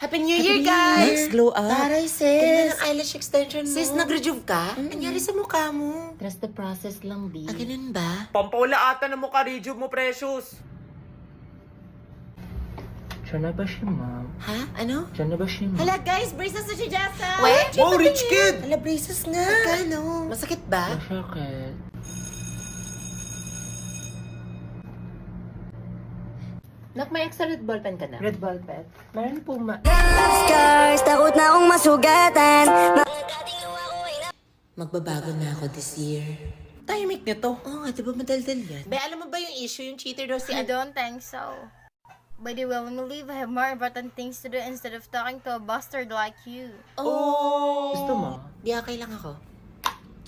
Happy New Year, guys! Nice glow up. Taray, sis. Ganda ng eyelash extension mo. Sis, nag-rejuve ka? Anyari sa mukha mo? Trust the process lang, B. Ganun ba? Pampaula ata ng mukha, rejuve mo, Precious. Diyan na ba siya, ma'am? Ha? Ano? Diyan na ba siya, ma'am? Hala, guys, braces na si Jessa. Wait! Wow, rich kid! Hala, braces nga. Magkano? Masakit ba? Masakit. Nak, may extra red ballpen ka na? Red ballpen? Meron po, Scars, takot na akong masugatan. Magbabago na ako this year. Tahimik nito. Oo nga, di ba madaldal yan? Be, alam mo ba yung issue? Yung cheater daw si I don't think so. By the way, when we leave, I have more important things to do instead of talking to a bastard like you. Oh! Gusto mo? Di okay lang ako.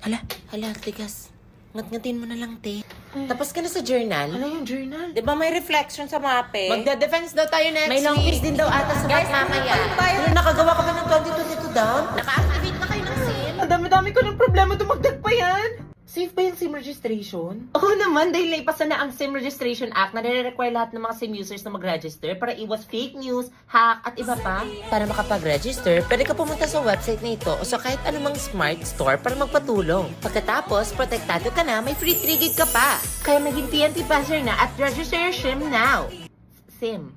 Hala, tigas. Ngat-ngatin mo na lang, te. Tapos ka na sa journal? Ano yung journal? Di ba may reflection sa mape? Magda-defense daw tayo next May long week. quiz din daw ata sa Guys, math mamaya. Ano, nakagawa ka ba ng 2022 down? Naka-activate na kayo ng SIM? Ang dami-dami ko ng problema, dumagdag pa yan! Safe ba yung SIM registration? Oo naman, dahil naipasan na ang SIM Registration Act na nire-require lahat ng mga SIM users na mag-register para iwas fake news, hack, at iba pa. Para makapag-register, pwede ka pumunta sa website na ito o sa kahit anumang smart store para magpatulong. Pagkatapos, protektado ka na, may free 3 gig ka pa. Kaya maging TNT passer na at register your SIM now. SIM.